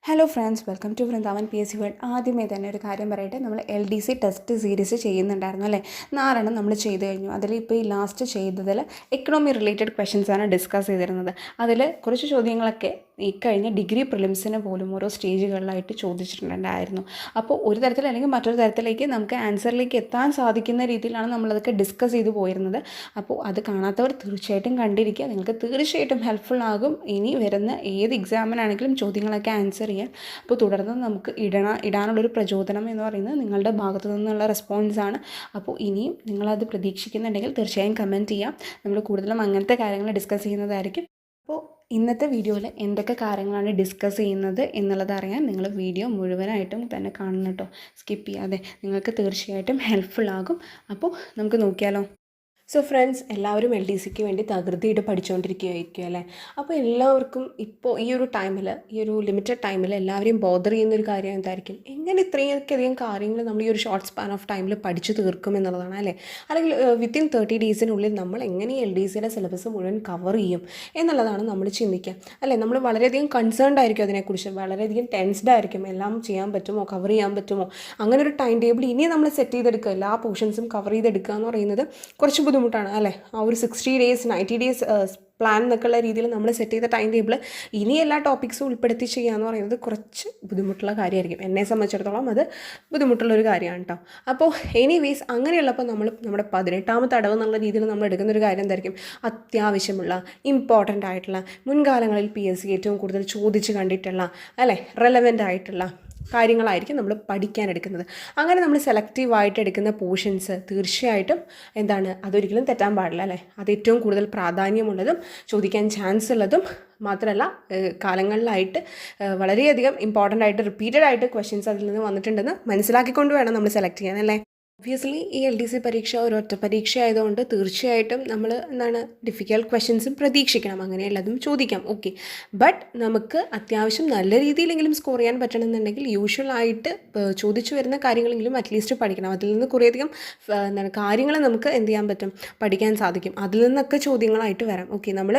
Hello friends, welcome to Vrindavan PSC world. ആദ്യമേ തന്നെ ഒരു കാര്യം പറയട്ടെ, നമ്മൾ LDC ടെസ്റ്റ് സീരീസ് ചെയ്യുന്നുണ്ടായിരുന്നു അല്ലേ. 4 നമ്മൾ ചെയ്ത് കഴിഞ്ഞു. അതിൽ ഇപ്പോൾ ഈ ലാസ്റ്റ് ചെയ്തതിൽ എക്കണോമി റിലേറ്റഡ് ക്വസ്റ്റ്യൻസാണ് ഡിസ്കസ് ചെയ്തിരുന്നത്. അതിൽ കുറച്ച് ചോദ്യങ്ങളൊക്കെ ഈ കഴിഞ്ഞ ഡിഗ്രി പ്രിലിംസിന് പോലും ഓരോ സ്റ്റേജുകളിലായിട്ട് ചോദിച്ചിട്ടുണ്ടായിരുന്നു. അപ്പോൾ ഒരു തരത്തിൽ അല്ലെങ്കിൽ മറ്റൊരു തരത്തിലേക്ക് നമുക്ക് ആൻസറിലേക്ക് എത്താൻ സാധിക്കുന്ന രീതിയിലാണ് നമ്മളതൊക്കെ ഡിസ്കസ് ചെയ്തു പോയിരുന്നത്. അപ്പോൾ അത് കാണാത്തവർ തീർച്ചയായിട്ടും കണ്ടിരിക്കുക, നിങ്ങൾക്ക് തീർച്ചയായിട്ടും ഹെൽപ്ഫുൾ ആകും. ഇനി വരുന്ന ഏത് എക്സാമിനാണെങ്കിലും ചോദ്യങ്ങളൊക്കെ ആൻസർ ചെയ്യാൻ. അപ്പോൾ തുടർന്ന് നമുക്ക് ഇടാനുള്ളൊരു പ്രചോദനം എന്ന് പറയുന്നത് നിങ്ങളുടെ ഭാഗത്തു നിന്നുള്ള റെസ്പോൺസാണ്. അപ്പോൾ ഇനിയും നിങ്ങളത് പ്രതീക്ഷിക്കുന്നുണ്ടെങ്കിൽ തീർച്ചയായും കമൻറ്റ് ചെയ്യാം. നമ്മൾ കൂടുതലും അങ്ങനത്തെ കാര്യങ്ങൾ ഡിസ്കസ് ചെയ്യുന്നതായിരിക്കും. അപ്പോൾ ഇന്നത്തെ വീഡിയോയിൽ എന്തൊക്കെ കാര്യങ്ങളാണ് ഡിസ്കസ് ചെയ്യുന്നത് എന്നുള്ളത് അറിയാൻ നിങ്ങൾ വീഡിയോ മുഴുവനായിട്ടും തന്നെ കാണണം കേട്ടോ, സ്കിപ്പ് ചെയ്യാതെ. നിങ്ങൾക്ക് തീർച്ചയായിട്ടും ഹെൽപ്ഫുൾ ആകും. അപ്പോൾ നമുക്ക് നോക്കിയാലോ. സോ ഫ്രണ്ട്സ്, എല്ലാവരും LDCക്ക് വേണ്ടി തകൃതിയിട്ട് പഠിച്ചുകൊണ്ടിരിക്കുകയായിരിക്കും അല്ലേ. അപ്പോൾ എല്ലാവർക്കും ഇപ്പോൾ ഈ ഒരു ടൈമിൽ, ഈ ഒരു ലിമിറ്റഡ് ടൈമിൽ എല്ലാവരെയും ബോദർ ചെയ്യുന്നൊരു കാര്യം എന്തായിരിക്കും, എങ്ങനെ ഇത്രയൊക്കെയധികം കാര്യങ്ങൾ നമ്മൾ ഈ ഒരു ഷോർട്ട് സ്പാൻ ഓഫ് ടൈമിൽ പഠിച്ചു തീർക്കും എന്നുള്ളതാണ് അല്ലേ. അല്ലെങ്കിൽ വിത്തിൻ 30 ഡേയ്സിനുള്ളിൽ നമ്മൾ എങ്ങനെ LDCയുടെ സിലബസ് മുഴുവൻ കവർ ചെയ്യും എന്നുള്ളതാണ് നമ്മൾ ചിന്തിക്കുക അല്ലേ. നമ്മൾ വളരെയധികം കൺസേൺഡ് ആയിരിക്കും അതിനെക്കുറിച്ച്, വളരെയധികം ടെൻസ്ഡ് ആയിരിക്കും. എല്ലാം ചെയ്യാൻ പറ്റുമോ, കവർ ചെയ്യാൻ പറ്റുമോ, അങ്ങനെ ഒരു ടൈം ടേബിൾ ഇനി നമ്മൾ സെറ്റ് ചെയ്തെടുക്കുക, എല്ലാ പോർഷൻസും കവർ ചെയ്തെടുക്കുക എന്ന് പറയുന്നത് കുറച്ച് ബുദ്ധിമുട്ടാണ് അല്ലേ. ആ ഒരു 60 ഡേയ്സ് 90 ഡേയ്സ് പ്ലാൻ എന്നൊക്കെയുള്ള രീതിയിൽ നമ്മൾ സെറ്റ് ചെയ്ത ടൈം ടേബിൾ ഇനി എല്ലാ ടോപ്പിക്സും ഉൾപ്പെടുത്തി ചെയ്യുക എന്ന് പറയുന്നത് കുറച്ച് ബുദ്ധിമുട്ടുള്ള കാര്യമായിരിക്കും. എന്നെ സംബന്ധിച്ചിടത്തോളം അത് ബുദ്ധിമുട്ടുള്ളൊരു കാര്യമാണ് കേട്ടോ. അപ്പോൾ എനിവേസ് അങ്ങനെയുള്ളപ്പോൾ നമ്മൾ നമ്മുടെ 18ാമത്തെ അടവ് എന്നുള്ള രീതിയിൽ നമ്മൾ എടുക്കുന്നൊരു കാര്യം എന്തായിരിക്കും, അത്യാവശ്യമുള്ള ഇമ്പോർട്ടൻ്റ് ആയിട്ടുള്ള മുൻകാലങ്ങളിൽ PSC ഏറ്റവും കൂടുതൽ ചോദിച്ച് കണ്ടിട്ടുള്ള അല്ലേ റെലവൻ്റ് ആയിട്ടുള്ള കാര്യങ്ങളായിരിക്കും നമ്മൾ പഠിക്കാനെടുക്കുന്നത്. അങ്ങനെ നമ്മൾ സെലക്റ്റീവായിട്ട് എടുക്കുന്ന പോർഷൻസ് തീർച്ചയായിട്ടും എന്താണ്, അതൊരിക്കലും തെറ്റാൻ പാടില്ല അല്ലേ. അത് ഏറ്റവും കൂടുതൽ പ്രാധാന്യമുള്ളതും ചോദിക്കാൻ ചാൻസ് ഉള്ളതും മാത്രമല്ല കാലങ്ങളിലായിട്ട് വളരെയധികം ഇമ്പോർട്ടൻ്റ് ആയിട്ട് റിപ്പീറ്റഡ് ആയിട്ട് ക്വസ്റ്റ്യൻസ് അതിൽ നിന്ന് വന്നിട്ടുണ്ടെന്ന് മനസ്സിലാക്കിക്കൊണ്ട് വേണം നമ്മൾ സെലക്ട് ചെയ്യാൻ അല്ലേ. ഒബ്വിയസ്ലി ഈ LDC പരീക്ഷ ഒരു ഒറ്റ പരീക്ഷ ആയതുകൊണ്ട് തീർച്ചയായിട്ടും നമ്മൾ ഡിഫിക്കൽട്ട് ക്വസ്റ്റ്യൻസും പ്രതീക്ഷിക്കണം, അങ്ങനെയുള്ളതും ചോദിക്കാം. ഓക്കെ, ബട്ട് നമുക്ക് അത്യാവശ്യം നല്ല രീതിയിലെങ്കിലും സ്കോർ ചെയ്യാൻ പറ്റണമെന്നുണ്ടെങ്കിൽ യൂഷ്വലായിട്ട് ചോദിച്ചു വരുന്ന കാര്യങ്ങളെങ്കിലും അറ്റ്ലീസ്റ്റ് പഠിക്കണം. അതിൽ നിന്ന് കുറേയധികം കാര്യങ്ങൾ നമുക്ക് എന്ത് ചെയ്യാൻ പറ്റും, പഠിക്കാൻ സാധിക്കും. അതിൽ നിന്നൊക്കെ ചോദ്യങ്ങളായിട്ട് വരാം. ഓക്കെ, നമ്മൾ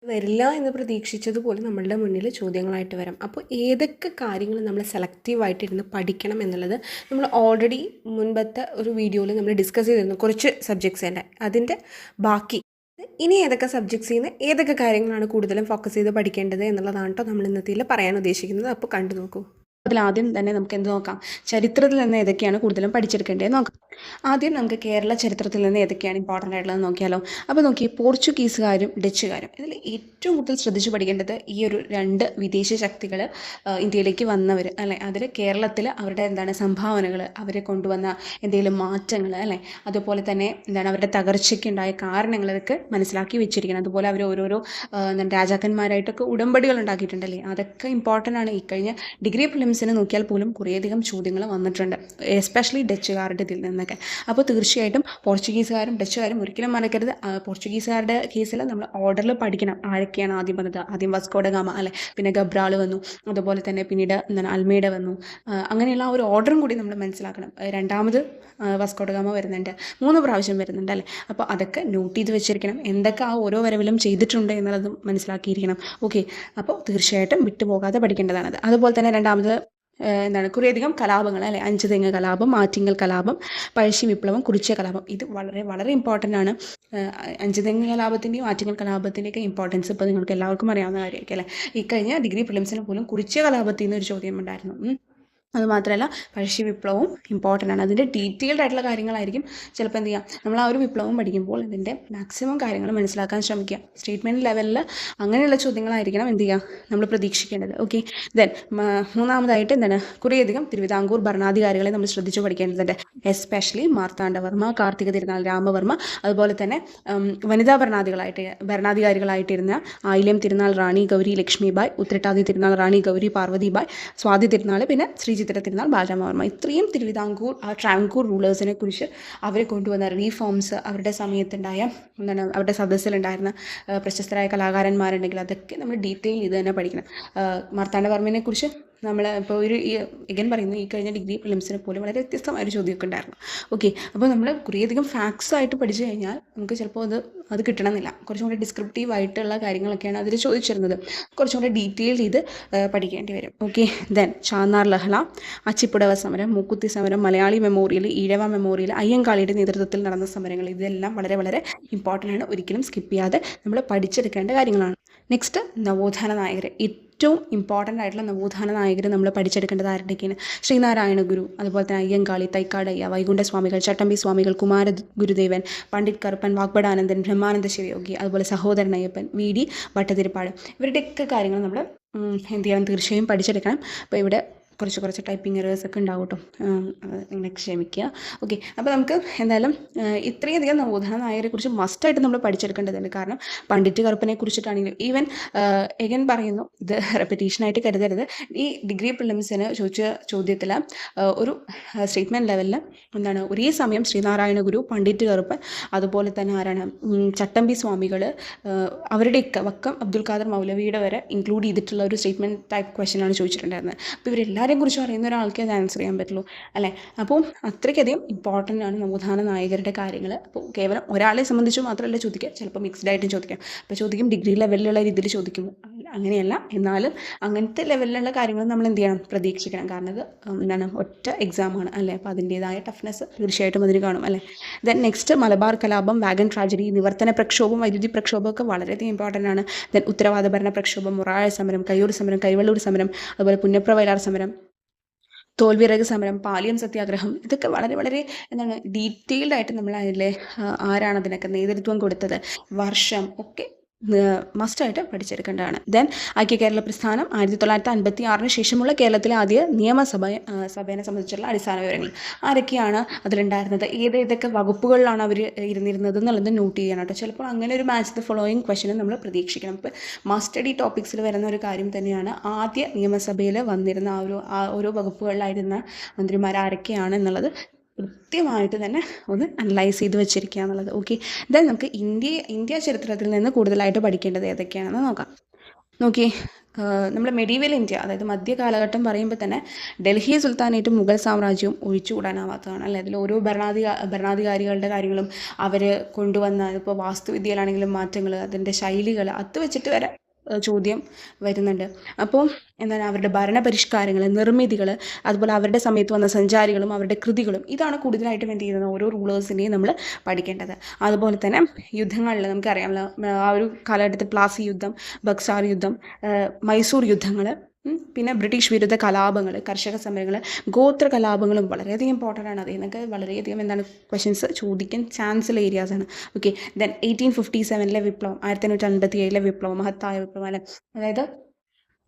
വരില്ല എന്ന് പ്രതീക്ഷിച്ചതുപോലെ നമ്മളുടെ മുന്നിൽ ചോദ്യങ്ങളായിട്ട് വരാം. അപ്പോൾ ഏതൊക്കെ കാര്യങ്ങൾ നമ്മൾ സെലക്റ്റീവായിട്ടിരുന്ന് പഠിക്കണം എന്നുള്ളത് നമ്മൾ ഓൾറെഡി മുൻപത്തെ ഒരു വീഡിയോയിൽ നമ്മൾ ഡിസ്കസ് ചെയ്തിരുന്നു, കുറച്ച് സബ്ജക്ട്സിൻ്റെ. അതിൻ്റെ ബാക്കി ഇനി ഏതൊക്കെ സബ്ജക്ട്സിൽ നിന്ന് ഏതൊക്കെ കാര്യങ്ങളാണ് കൂടുതലും ഫോക്കസ് ചെയ്ത് പഠിക്കേണ്ടത് എന്നുള്ളതാണ് കേട്ടോ നമ്മൾ ഇന്നത്തേൽ പറയാൻ ഉദ്ദേശിക്കുന്നത്. അപ്പോൾ കണ്ടു നോക്കൂ. അതിലാദ്യം തന്നെ നമുക്ക് എന്ത് നോക്കാം, ചരിത്രത്തിൽ നിന്ന് ഏതൊക്കെയാണ് കൂടുതലും പഠിച്ചെടുക്കേണ്ടത് നോക്കാം. ആദ്യം നമുക്ക് കേരള ചരിത്രത്തിൽ നിന്ന് ഏതൊക്കെയാണ് ഇമ്പോർട്ടൻ്റ് ആയിട്ടുള്ളത് നോക്കിയാലോ. അപ്പോൾ നോക്കി, പോർച്ചുഗീസുകാരും ഡച്ചുകാരും. ഇതിൽ ഏറ്റവും കൂടുതൽ ശ്രദ്ധിച്ചു പഠിക്കേണ്ടത് ഈ ഒരു 2 വിദേശ ശക്തികൾ ഇന്ത്യയിലേക്ക് വന്നവർ അല്ലേ. അതിൽ കേരളത്തിൽ അവരുടെ സംഭാവനകൾ, അവരെ കൊണ്ടുവന്ന എന്തെങ്കിലും മാറ്റങ്ങൾ അല്ലേ, അതുപോലെ തന്നെ അവരുടെ തകർച്ചയ്ക്കുണ്ടായ കാരണങ്ങളൊക്കെ മനസ്സിലാക്കി വെച്ചിരിക്കണം. അതുപോലെ അവർ ഓരോരോ രാജാക്കന്മാരായിട്ടൊക്കെ ഉടമ്പടികൾ ഉണ്ടാക്കിയിട്ടുണ്ടല്ലേ, അതൊക്കെ ഇമ്പോർട്ടൻ്റ് ആണ്. ഈ കഴിഞ്ഞ ഡിഗ്രി പ്രിലിംസിന് നോക്കിയാൽ പോലും കുറേയധികം ചോദ്യങ്ങൾ വന്നിട്ടുണ്ട്, എസ്പെഷ്യലി ഡച്ചുകാരുടെ ഇതിൽ നിന്നൊക്കെ. അപ്പോൾ തീർച്ചയായിട്ടും പോർച്ചുഗീസുകാരും ഡച്ചുകാരും ഒരിക്കലും മറക്കരുത്. പോർച്ചുഗീസുകാരുടെ കേസിൽ നമ്മൾ ഓർഡറിൽ പഠിക്കണം, ആരൊക്കെയാണ് ആദ്യം വന്നത്. ആദ്യം വാസ്കോ ഡ ഗാമ അല്ലേ, പിന്നെ ഗബ്രാൾ വന്നു, അതുപോലെ തന്നെ പിന്നീട് അൽമേഡ വന്നു. അങ്ങനെയുള്ള ആ ഒരു ഓർഡറും കൂടി നമ്മൾ മനസ്സിലാക്കണം. രണ്ടാമത് വാസ്കോ ഡ ഗാമ വരുന്നുണ്ട്, 3 പ്രാവശ്യം വരുന്നുണ്ട് അല്ലേ. അപ്പോൾ അതൊക്കെ നോട്ട് ചെയ്ത് വെച്ചിരിക്കണം, എന്തൊക്കെ ആ ഓരോ വരവിലും ചെയ്തിട്ടുണ്ട് എന്നുള്ളതും മനസ്സിലാക്കിയിരിക്കണം. ഓക്കെ, അപ്പോൾ തീർച്ചയായിട്ടും വിട്ടുപോകാതെ പഠിക്കേണ്ടതാണത്. അതുപോലെ തന്നെ രണ്ടാമത് കുറേയധികം കലാപങ്ങൾ അല്ലേ, 5 തെങ്ങ് കലാപം, ആറ്റിങ്ങൽ കലാപം, പഴശ്ശി വിപ്ലവം, കുറിച്യ കലാപം. ഇത് വളരെ വളരെ ഇമ്പോർട്ടൻ്റ് ആണ്. 5 തെങ്ങ് കലാപത്തിൻ്റെയും ആറ്റിങ്ങൽ കലാപത്തിൻ്റെയൊക്കെ ഇമ്പോർട്ടൻസ് ഇപ്പോൾ നിങ്ങൾക്ക് എല്ലാവർക്കും അറിയാവുന്ന കാര്യമായിരിക്കും അല്ലേ. ഈ കഴിഞ്ഞ ഡിഗ്രി പ്രിലിംസിന് പോലും കുറിച്യ കലാപത്തിൽ നിന്ന് ഒരു ചോദ്യം ഉണ്ടായിരുന്നു. അതുമാത്രമല്ല പഴശ്ശി വിപ്ലവവും ഇമ്പോർട്ടൻ്റ് ആണ്. അതിൻ്റെ ഡീറ്റെയിൽഡ് ആയിട്ടുള്ള കാര്യങ്ങളായിരിക്കും ചിലപ്പോൾ എന്ത് ചെയ്യുക, നമ്മൾ ആ ഒരു വിപ്ലവം പഠിക്കുമ്പോൾ ഇതിൻ്റെ മാക്സിമം കാര്യങ്ങൾ മനസ്സിലാക്കാൻ ശ്രമിക്കുക. സ്റ്റേറ്റ്മെൻറ്റ് ലെവലിൽ അങ്ങനെയുള്ള ചോദ്യങ്ങളായിരിക്കണം എന്ത് ചെയ്യുക നമ്മൾ പ്രതീക്ഷിക്കേണ്ടത്. ഓക്കെ, ദെൻ മൂന്നാമതായിട്ട് കുറേയധികം തിരുവിതാംകൂർ ഭരണാധികാരികളെ നമ്മൾ ശ്രദ്ധിച്ചു പഠിക്കേണ്ടതുണ്ട്. എസ്പെഷ്യലി മാർത്താണ്ഡവർമ്മ, കാർത്തിക തിരുനാൾ രാമവർമ്മ, അതുപോലെ തന്നെ വനിതാ ഭരണാധികാരികളായിട്ടിരുന്ന ആയില്യം തിരുനാൾ റാണി ഗൗരി ലക്ഷ്മിബായ്, ഉത്രട്ടാതി തിരുനാൾ റാണി ഗൗരി പാർവതിബായ്, സ്വാതി തിരുനാൾ, പിന്നെ ശ്രീചിത്ര തിരുനാൾ ബാലരാമവർമ്മ. ഇത്രയും തിരുവിതാംകൂർ ട്രാവൻകൂർ റൂളേഴ്സിനെ കുറിച്ച് അവരെ കൊണ്ടുവന്ന റീഫോംസ്, അവരുടെ സമയത്തുണ്ടായ അവരുടെ സദസ്സിലുണ്ടായിരുന്ന പ്രശസ്തരായ കലാകാരന്മാരുണ്ടെങ്കിൽ അതൊക്കെ നമ്മൾ ഡീറ്റെയിൽ ചെയ്ത് തന്നെ പഠിക്കണം. മാർത്താണ്ഡവർമ്മനെ കുറിച്ച് നമ്മൾ ഇപ്പോൾ ഒരു എഗൻ പറയുന്നു ഈ കഴിഞ്ഞ ഡിഗ്രി പ്രിലിംസിനെ പോലും വളരെ വ്യത്യസ്തമായൊരു ചോദ്യമൊക്കെ ഉണ്ടായിരുന്നു. ഓക്കെ, അപ്പോൾ നമ്മൾ കുറേയധികം ഫാക്ട്സ് ആയിട്ട് പഠിച്ചു കഴിഞ്ഞാൽ നമുക്ക് ചിലപ്പോൾ അത് കിട്ടണമെന്നില്ല. കുറച്ചും കൂടി ഡിസ്ക്രിപ്റ്റീവ് ആയിട്ടുള്ള കാര്യങ്ങളൊക്കെയാണ് അതിൽ ചോദിച്ചിരുന്നത്. കുറച്ചും കൂടി ഡീറ്റെയിൽ ചെയ്ത് പഠിക്കേണ്ടി വരും. ഓക്കെ, ദെൻ ചാന്നാർ ലഹള, അച്ചിപ്പുടവ സമരം, മൂക്കുത്തി സമരം, മലയാളി മെമ്മോറിയൽ, ഈഴവ മെമ്മോറിയൽ, അയ്യങ്കാളിയുടെ നേതൃത്വത്തിൽ നടന്ന സമരങ്ങൾ, ഇതെല്ലാം വളരെ വളരെ ഇമ്പോർട്ടൻ്റ് ആണ്. ഒരിക്കലും സ്കിപ്പ് ചെയ്യാതെ നമ്മൾ പഠിച്ചെടുക്കേണ്ട കാര്യങ്ങളാണ്. നെക്സ്റ്റ് നവോത്ഥാന നായകർ. ഏറ്റവും ഇമ്പോർട്ടൻ്റ് ആയിട്ടുള്ള നവോത്ഥാന നായകർ നമ്മൾ പഠിച്ചെടുക്കേണ്ടത് ആരുടെയൊക്കെയാണ്? ശ്രീനാരായണ ഗുരു, അതുപോലെ തന്നെ അയ്യങ്കാളി, തൈക്കാടയ്യ, വൈകുണ്ഠസ്വാമികൾ, ചട്ടമ്പി സ്വാമികൾ, കുമാര ഗുരുദേവൻ, പണ്ഡിറ്റ് കറുപ്പൻ, വാഗ്ബടാനന്ദൻ, ബ്രഹ്മാനന്ദ ശിവയോഗി, അതുപോലെ സഹോദരൻ അയ്യപ്പൻ, വി.ഡി. ഭട്ടതിരിപ്പാട്. ഇവരുടെയൊക്കെ കാര്യങ്ങൾ നമ്മൾ എന്ത് ചെയ്യണം? തീർച്ചയായും പഠിച്ചെടുക്കണം. അപ്പോൾ ഇവിടെ കുറച്ച് ടൈപ്പിംഗ് എറേഴ്സ് ഒക്കെ ഉണ്ടാവും കേട്ടോ, നിങ്ങൾ ക്ഷമിക്കുക. ഓക്കെ, അപ്പോൾ നമുക്ക് എന്തായാലും ഇത്രയധികം നവോത്ഥാന നായകരെ കുറിച്ച് മസ്റ്റായിട്ട് നമ്മൾ പഠിച്ചെടുക്കേണ്ടതുണ്ട്. കാരണം പണ്ഡിറ്റ് കറുപ്പനെ കുറിച്ചിട്ടാണെങ്കിലും ഈവൻ എഗൻ പറയുന്നു, ഇത് റെപ്പറ്റീഷനായിട്ട് കരുതരുത്. ഈ ഡിഗ്രി പ്രിലിംസിന് ചോദിച്ച ചോദ്യത്തിൽ ഒരു സ്റ്റേറ്റ്മെൻറ്റ് ലെവലിൽ എന്താണ് ഒരേ സമയം ശ്രീനാരായണ ഗുരു, പണ്ഡിറ്റ് കറുപ്പൻ, അതുപോലെ തന്നെ ആരാണ് ചട്ടമ്പി സ്വാമികൾ, അവരുടെയൊക്കെ വക്കം അബ്ദുൽ ഖാദർ മൗലവിയുടെ വരെ ഇൻക്ലൂഡ് ചെയ്തിട്ടുള്ള ഒരു സ്റ്റേറ്റ്മെൻറ്റ് ടൈപ്പ് ക്വസ്റ്റ്യനാണ് ചോദിച്ചിട്ടുണ്ടായിരുന്നത്. അപ്പോൾ ഇവരെല്ലാവരെയും കുറിച്ച് അറിയുന്ന ഒരാൾക്ക് അത് ആൻസർ ചെയ്യാൻ പറ്റുള്ളൂ അല്ലേ? അപ്പോൾ അത്രയ്ക്കധികം ഇമ്പോർട്ടൻ്റ് ആണ് നവോത്ഥാന നായകരുടെ കാര്യങ്ങൾ. അപ്പോൾ കേവലം ഒരാളെ സംബന്ധിച്ച് മാത്രമല്ല ചോദിക്കുക, ചിലപ്പോൾ മിക്സ്ഡ് ആയിട്ടും ചോദിക്കാം. അപ്പോൾ ചോദിക്കും ഡിഗ്രി ലെവലിലുള്ള രീതിയിൽ ചോദിക്കും, അങ്ങനെയല്ല. എന്നാലും അങ്ങനത്തെ ലെവലിലുള്ള കാര്യങ്ങൾ നമ്മൾ എന്ത് ചെയ്യണം? പ്രതീക്ഷിക്കണം. കാരണം ഇത് എന്താണ് ഒറ്റ എക്സാമാണ് അല്ലേ? അപ്പോൾ അതിൻ്റേതായ ടഫ്നെസ് തീർച്ചയായിട്ടും അതിന് കാണും അല്ലേ? ദെൻ നെക്സ്റ്റ് മലബാർ കലാപം, വാഗൺ ട്രാജഡി, നിവർത്തന പ്രക്ഷോഭം, വൈദ്യുതി പ്രക്ഷോഭം ഒക്കെ വളരെയധികം ഇമ്പോർട്ടൻ്റ് ആണ്. ദെൻ ഉത്തരവാദ ഭരണ പ്രക്ഷോഭം, മുറാഴ സമരം, കയ്യൂർ സമരം, കൈവള്ളൂർ സമരം, അതുപോലെ പുന്നപ്ര വയലാർ സമരം, തോൽവിറക് സമരം, പാലിയം സത്യാഗ്രഹം, ഇതൊക്കെ വളരെ വളരെ എന്താണ് ഡീറ്റെയിൽഡ് ആയിട്ട് നമ്മൾ അതിലെ ആരാണ് അതിനൊക്കെ നേതൃത്വം കൊടുത്തത്, വർഷം ഒക്കെ മസ്റ്റായിട്ട് പഠിച്ചെടുക്കേണ്ടതാണ്. ദെൻ ഐക്യ കേരള പ്രസ്ഥാനം 1956 ശേഷമുള്ള കേരളത്തിലെ ആദ്യ സഭയെ സംബന്ധിച്ചുള്ള അടിസ്ഥാന വിവരങ്ങൾ. ആരൊക്കെയാണ് അതിലുണ്ടായിരുന്നത്, ഏതൊക്കെ വകുപ്പുകളിലാണ് അവർ ഇരുന്നിരുന്നത് എന്നുള്ളത് നോട്ട് ചെയ്യണം കേട്ടോ. ചിലപ്പോൾ അങ്ങനെ ഒരു മാച്ച് ദ ഫോളോയിങ് ക്വസ്റ്റ്യൻ നമ്മൾ പ്രതീക്ഷിക്കണം. ഇപ്പോൾ മസ്റ്റ് സ്റ്റഡി ടോപ്പിക്സിൽ വരുന്ന ഒരു കാര്യം തന്നെയാണ് ആദ്യ നിയമസഭയിൽ വന്നിരുന്ന ഓരോ വകുപ്പുകളിലായിരുന്ന മന്ത്രിമാർ ആരൊക്കെയാണ് എന്നുള്ളത് കൃത്യമായിട്ട് തന്നെ ഒന്ന് അനലൈസ് ചെയ്ത് വെച്ചിരിക്കുക എന്നുള്ളത്. ഓക്കെ, ദെൻ നമുക്ക് ഇന്ത്യ ചരിത്രത്തിൽ നിന്ന് കൂടുതലായിട്ട് പഠിക്കേണ്ടത് ഏതൊക്കെയാണെന്ന് നോക്കാം. നോക്കി, നമ്മൾ മെഡീവൽ ഇന്ത്യ, അതായത് മധ്യകാലഘട്ടം പറയുമ്പോൾ തന്നെ ഡൽഹി സുൽത്താനേറ്റും മുഗൾ സാമ്രാജ്യവും ഒഴിച്ചുകൂടാനാവാത്തതാണ് അല്ലേ? അതിൽ ഓരോ ഭരണാധികാരികളുടെ കാര്യങ്ങളും അവർ കൊണ്ടുവന്ന ഇപ്പോൾ വാസ്തുവിദ്യയിലാണെങ്കിലും മാറ്റങ്ങൾ, അതിൻ്റെ ശൈലികൾ, അത് വെച്ചിട്ട് വരെ ചോദ്യം വരുന്നുണ്ട്. അപ്പോൾ എന്താണ് അവരുടെ ഭരണപരിഷ്കാരങ്ങൾ, നിർമ്മിതികൾ, അതുപോലെ അവരുടെ സമയത്ത് വന്ന സഞ്ചാരികളും അവരുടെ കൃതികളും, ഇതാണ് കൂടുതലായിട്ടും എന്ത് ചെയ്യുന്നത് ഓരോ റൂളേഴ്സിനെയും നമ്മൾ പഠിക്കേണ്ടത്. അതുപോലെ തന്നെ യുദ്ധങ്ങളിൽ നമുക്കറിയാമല്ലോ, ആ ഒരു കാലഘട്ടത്തിൽ പ്ലാസി യുദ്ധം, ബക്സാർ യുദ്ധം, മൈസൂർ യുദ്ധങ്ങൾ, പിന്നെ ബ്രിട്ടീഷ് വിരുദ്ധ കലാപങ്ങൾ, കർഷക സമരങ്ങൾ, ഗോത്ര കലാപങ്ങളും വളരെയധികം ഇമ്പോർട്ടൻ്റ് ആണ്. അതിൽ നിന്നൊക്കെ വളരെയധികം എന്താണ് ക്വസ്റ്റ്യൻസ് ചോദിക്കാൻ ചാൻസുള്ള ഏരിയാസാണ്. ഓക്കെ, ദെൻ 1857 വിപ്ലവം, 1857 വിപ്ലവം, മഹത്തായ വിപ്ലവം അല്ലേ? അതായത്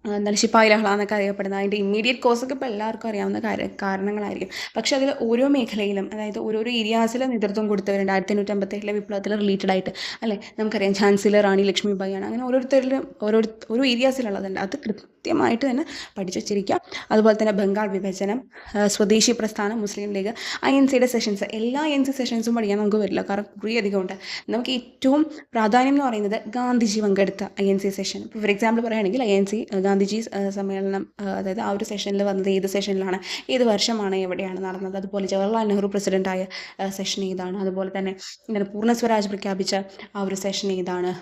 എന്താണ് ശിപ്പായി ലഹള എന്നൊക്കെ അറിയപ്പെടുന്നത്. അതിൻ്റെ ഇമ്മീഡിയറ്റ് കോസൊക്കെ ഇപ്പോൾ എല്ലാവർക്കും അറിയാവുന്ന കാരണങ്ങളായിരിക്കും. പക്ഷേ അതിൽ ഓരോ മേഖലയിലും, അതായത് ഓരോരോ ഏരിയാസിൽ നേതൃത്വം കൊടുത്തവരുണ്ട്. 1857 വിപ്ലവത്തിൽ റിലേറ്റഡ് ആയിട്ട് അല്ലേ? നമുക്കറിയാം ഝാൻസിലെ റാണി ലക്ഷ്മിബായിയാണ്. അങ്ങനെ ഓരോരുത്തരിലും ഓരോ ഏരിയാസിലുള്ളതുണ്ട്. അത് കൃത്യമായിട്ട് തന്നെ പഠിച്ചു വച്ചിരിക്കുക. അതുപോലെ തന്നെ ബംഗാൾ വിഭജനം, സ്വദേശി പ്രസ്ഥാനം, മുസ്ലിം ലീഗ്, INCയുടെ സെഷൻസ്, എല്ലാ INC സെഷൻസും പഠിക്കാൻ നമുക്ക് വരില്ല, കാരണം കുറേ അധികം ഉണ്ട്. നമുക്ക് ഏറ്റവും പ്രാധാന്യം എന്ന് പറയുന്നത് ഗാന്ധിജി പങ്കെടുത്ത INC സെഷൻ. ഇപ്പോൾ ഫോർ എക്സാമ്പിൾ പറയുകയാണെങ്കിൽ INC ഗാന്ധിജി സമ്മേളനം, അതായത് ആ ഒരു സെഷനിൽ വന്നത് ഏത് സെഷനിലാണ്, ഏത് വർഷമാണ്, എവിടെയാണ് നടന്നത്, അതുപോലെ ജവഹർലാൽ നെഹ്റു പ്രസിഡൻ്റായ സെഷൻ ഏതാണ്, അതുപോലെ തന്നെ ഇങ്ങനെ പൂർണ്ണ സ്വരാജ് പ്രഖ്യാപിച്ച ആ ഒരു സെഷൻ ഏതാണ്,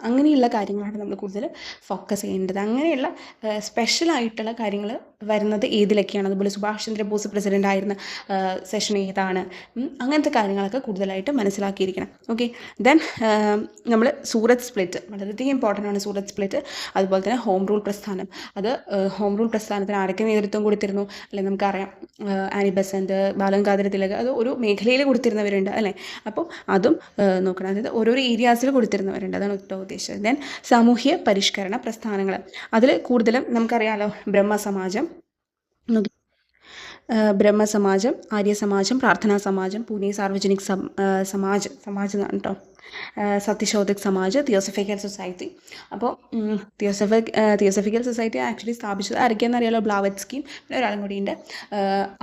അങ്ങനെയുള്ള കാര്യങ്ങളാണ് നമ്മൾ കൂടുതൽ ഫോക്കസ് ചെയ്യേണ്ടത്. അങ്ങനെയുള്ള സ്പെഷ്യലായിട്ടുള്ള കാര്യങ്ങൾ വരുന്നത് ഏതിലൊക്കെയാണ്, അതുപോലെ സുഭാഷ് ചന്ദ്രബോസ് പ്രസിഡൻ്റ് ആയിരുന്ന സെഷൻ ഏതാണ്, അങ്ങനത്തെ കാര്യങ്ങളൊക്കെ കൂടുതലായിട്ട് മനസ്സിലാക്കിയിരിക്കണം. ഓക്കെ, ദെൻ നമ്മൾ സൂറത്ത് സ്പ്ലിറ്റ് വളരെയധികം ഇമ്പോർട്ടൻ്റ് ആണ്. സൂറത്ത് സ്പ്ലിറ്റ്, അതുപോലെ തന്നെ ഹോം റൂൾ പ്രസ്ഥാനം. അത് ഹോം റൂൾ പ്രസ്ഥാനത്തിന് ആരൊക്കെ നേതൃത്വം കൊടുത്തിരുന്നു അല്ലെ? നമുക്കറിയാം, ആനി ബസന്റ്, ബാലഗംഗാധര തിലക്, അത് ഒരു മേഖലയിൽ കൊടുത്തിരുന്നവരുണ്ട് അല്ലേ? അപ്പോൾ അതും നോക്കണം. അതായത് ഓരോരോ ഏരിയാസിൽ കൊടുത്തിരുന്നവരുണ്ട്, അതാണ് ഉദ്ദേശിച്ചത്. ദെൻ സാമൂഹ്യ പരിഷ്കരണ പ്രസ്ഥാനങ്ങൾ, അതിൽ കൂടുതലും നമുക്കറിയാമല്ലോ, ബ്രഹ്മസമാജം, ആര്യസമാജം, പ്രാർത്ഥനാ സമാജം, പൂനെ സാർവജനിക് സമാജ് എന്നാണ് കേട്ടോ. Satyashodhak Samaj, theosophical society. അപ്പോൾ തിയോസഫിക്കൽ സൊസൈറ്റി ആക്ച്വലി സ്ഥാപിച്ചത് ആരൊക്കെയാണെന്ന് അറിയാലോ, ബ്ലാവറ്റ്സ്കിയും പിന്നെ ഒരാളും കൂടിയുണ്ട്.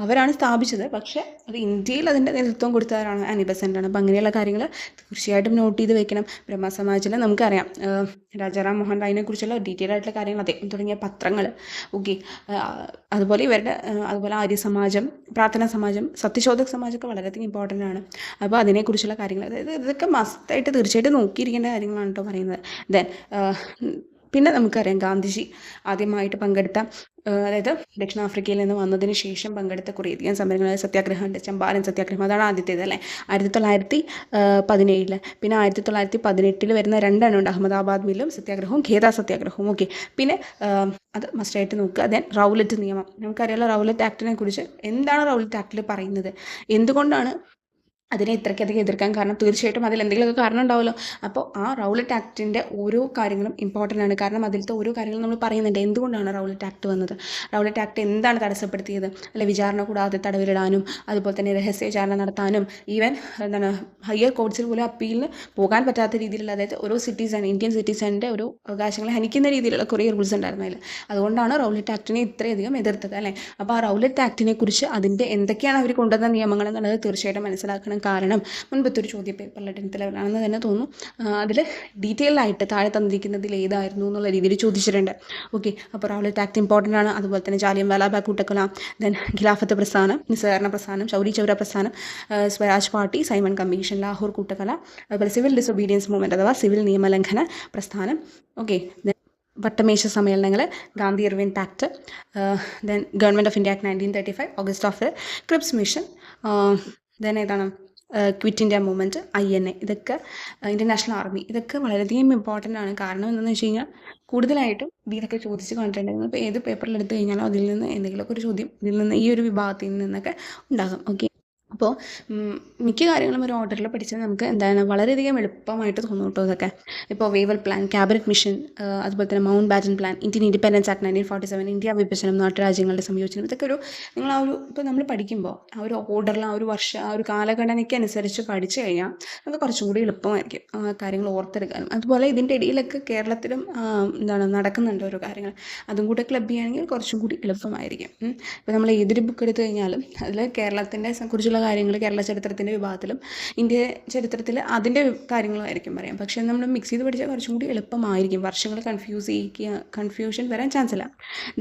അവരാണ് സ്ഥാപിച്ചത്. പക്ഷേ അത് ഇന്ത്യയിൽ അതിൻ്റെ നേതൃത്വം കൊടുത്തവരാണ് ആനി ബെസൻ്റാണ്. അപ്പോൾ അങ്ങനെയുള്ള കാര്യങ്ങൾ തീർച്ചയായിട്ടും നോട്ട് ചെയ്ത് വെക്കണം. ബ്രഹ്മ സമാജിൽ നമുക്കറിയാം രാജാറാം മോഹൻ റായിനെ കുറിച്ചുള്ള ഡീറ്റെയിൽ ആയിട്ടുള്ള കാര്യങ്ങൾ അദ്ദേഹം തുടങ്ങിയ പത്രങ്ങൾ. ഓക്കെ, അതുപോലെ ഇവരുടെ അതുപോലെ ആര്യ സമാജം, പ്രാർത്ഥനാ സമാജം, സത്യശോധക് സമാജമൊക്കെ വളരെയധികം ഇമ്പോർട്ടൻ്റ് ആണ്. അപ്പോൾ അതിനെക്കുറിച്ചുള്ള കാര്യങ്ങൾ, അതായത് ഇതൊക്കെ മസ്റ്റായിട്ട് തീർച്ചയായിട്ടും നോക്കിയിരിക്കേണ്ട കാര്യങ്ങളാണ് കേട്ടോ പറയുന്നത്. ദെൻ പിന്നെ നമുക്കറിയാം ഗാന്ധിജി ആദ്യമായിട്ട് പങ്കെടുത്ത, അതായത് ദക്ഷിണാഫ്രിക്കയിൽ നിന്ന് വന്നതിന് ശേഷം പങ്കെടുത്ത കുറേയധികം സമരങ്ങൾ, സത്യാഗ്രഹമുണ്ട്, ചമ്പാരൻ സത്യാഗ്രഹം, അതാണ് ആദ്യത്തേത് അല്ലേ, 1917. പിന്നെ 1918 വരുന്ന രണ്ടെണ്ണമുണ്ട്, അഹമ്മദാബാദ് മില്ലും സത്യാഗ്രഹവും ഖേദ സത്യാഗ്രഹവും. ഓക്കെ, പിന്നെ അത് മസ്റ്റായിട്ട് നോക്കുക. ദെൻ റൗലറ്റ് നിയമം, നമുക്കറിയാലോ റൗലറ്റ് ആക്ടിനെ കുറിച്ച്. എന്താണ് റൗലറ്റ് ആക്ടിൽ പറയുന്നത്, എന്തുകൊണ്ടാണ് അതിനെ ഇത്രയ്ക്കധികം എതിർക്കാൻ കാരണം? തീർച്ചയായിട്ടും അതിൽ എന്തെങ്കിലുമൊക്കെ കാരണം ഉണ്ടാവുമല്ലോ. അപ്പോൾ ആ റൗലറ്റ് ആക്ടിൻ്റെ ഓരോ കാര്യങ്ങളും ഇമ്പോർട്ടൻ്റ് ആണ്. കാരണം അതിലത്തെ ഓരോ കാര്യങ്ങളും നമ്മൾ പറയുന്നുണ്ട്, എന്തുകൊണ്ടാണ് റൗലറ്റ് ആക്ട് വന്നത്, റൗലറ്റ് ആക്ട് എന്താണ് തടസ്സപ്പെടുത്തിയത്, അല്ലെ വിചാരണ കൂടാതെ തടവിലിടാനും അതുപോലെ തന്നെ രഹസ്യ വിചാരണ നടത്താനും ഈവൻ ഹയർ കോർട്സിൽ പോലും അപ്പീലിന് പോകാൻ പറ്റാത്ത രീതിയിലുള്ള, അതായത് ഓരോ സിറ്റിസൺ, ഇന്ത്യൻ സിറ്റിസൻ്റെ ഒരു അവകാശങ്ങളെ ഹനിക്കുന്ന രീതിയിലുള്ള കുറേ റൂൾസ് ഉണ്ടായിരുന്നു അതിൽ. അതുകൊണ്ടാണ് റൗലറ്റ് ആക്ടിനെ ഇത്രയധികം എതിർത്തത് അല്ലേ. അപ്പോൾ ആ റൗലറ്റ് ആക്ടിനെ കുറിച്ച് അതിൻ്റെ എന്തൊക്കെയാണ് അവർ കൊണ്ടുവന്ന നിയമങ്ങൾ എന്നുള്ളത് തീർച്ചയായിട്ടും മനസ്സിലാക്കണം. കാരണം മുൻപത്തെ ഒരു ചോദ്യ പേപ്പറിൽ 10th ലെവലാണെന്ന് തന്നെ തോന്നുന്നു, അതിൽ ഡീറ്റെയിൽ ആയിട്ട് താഴെ തന്നിരിക്കുന്നതിൽ ഏതായിരുന്നു എന്നുള്ള രീതിയിൽ ചോദിച്ചിട്ടുണ്ട്. ഓക്കെ, അപ്പോൾ റൗലറ്റ് ആക്ട് ഇമ്പോർട്ടൻ്റ് ആണ്. അതുപോലെ തന്നെ ജാലിയൻ വാലാബാഗ് കൂട്ടക്കൊല, ദെൻ ഖിലാഫത്ത് പ്രസ്ഥാനം, നിസ്സഹകരണ പ്രസ്ഥാനം, ചൗരി ചൗര പ്രസ്ഥാനം, Swaraj party, Simon commission, Lahore കൂട്ടക്കൊല, അതുപോലെ സിവിൽ ഡിസൊബീഡിയൻസ് മൂവ്മെൻറ്റ് അഥവാ സിവിൽ നിയമലംഘന പ്രസ്ഥാനം. ഓക്കെ, വട്ടമേശ സമ്മേളനങ്ങൾ, Gandhi Irwin pact, then government of India act 1935, August of Cripps mission, then ഏതാണ് ക്വിറ്റ് ഇന്ത്യ മൂവ്മെൻറ്റ്, INA, ഇതൊക്കെ ഇൻ്റർനാഷണൽ ആർമി, ഇതൊക്കെ വളരെയധികം ഇമ്പോർട്ടൻ്റ് ആണ്. കാരണം എന്താണെന്ന് വെച്ച് കഴിഞ്ഞാൽ കൂടുതലായിട്ടും ഇതിലൊക്കെ ചോദിച്ച് കണ്ടിട്ടുണ്ടായിരുന്നു. ഇപ്പോൾ ഏത് പേപ്പറിൽ എടുത്തു കഴിഞ്ഞാലും അതിൽ നിന്ന് എന്തെങ്കിലുമൊക്കെ ഒരു ചോദ്യം ഇതിൽ നിന്ന് ഈ ഒരു വിഭാഗത്തിൽ നിന്നൊക്കെ ഉണ്ടാകും. ഓക്കെ, അപ്പോൾ മിക്ക കാര്യങ്ങളും ഒരു ഓർഡറിൽ പഠിച്ചാൽ നമുക്ക് എന്താണ് വളരെയധികം എളുപ്പമായിട്ട് തോന്നും കേട്ടോ ഇതൊക്കെ. ഇപ്പോൾ വേവൽ പ്ലാൻ, ക്യാബിനറ്റ് മിഷൻ, അതുപോലെ തന്നെ mount batten plan, Indian independence act 1947, India വിഭജനം, നാട്ടുരാജ്യങ്ങളുടെ സംയോജനം, ഇതൊക്കെ ഒരു നിങ്ങൾ ആ ഒരു ഇപ്പോൾ നമ്മൾ പഠിക്കുമ്പോൾ ആ ഒരു ഓർഡറിൽ ആ ഒരു വർഷം ആ ഒരു കാലഘടനയ്ക്ക് അനുസരിച്ച് പഠിച്ചു കഴിഞ്ഞാൽ നമുക്ക് കുറച്ചും കൂടി എളുപ്പമായിരിക്കും കാര്യങ്ങൾ ഓർത്തെടുക്കാനും. അതുപോലെ ഇതിൻ്റെ ഇടയിലൊക്കെ കേരളത്തിലും നടക്കുന്നുണ്ട് ഓരോ കാര്യങ്ങൾ, അതും കൂടെ ക്ലബ് ചെയ്യുകയാണെങ്കിൽ കുറച്ചും കൂടി എളുപ്പമായിരിക്കും. ഇപ്പോൾ നമ്മൾ ഏതൊരു ബുക്ക് എടുത്തു കഴിഞ്ഞാലും അതിൽ കേരളത്തിൻ്റെ കുറിച്ചുള്ള കാര്യങ്ങൾ കേരള ചരിത്രത്തിൻ്റെ വിഭാഗത്തിലും ഇന്ത്യ ചരിത്രത്തിൽ അതിൻ്റെ കാര്യങ്ങളുമായിരിക്കും പറയാം. പക്ഷേ നമ്മൾ മിക്സ് ചെയ്ത് പഠിച്ചാൽ കുറച്ചും കൂടി എളുപ്പമായിരിക്കും, വർഷങ്ങൾ കൺഫ്യൂഷൻ വരാൻ ചാൻസ് ഇല്ല.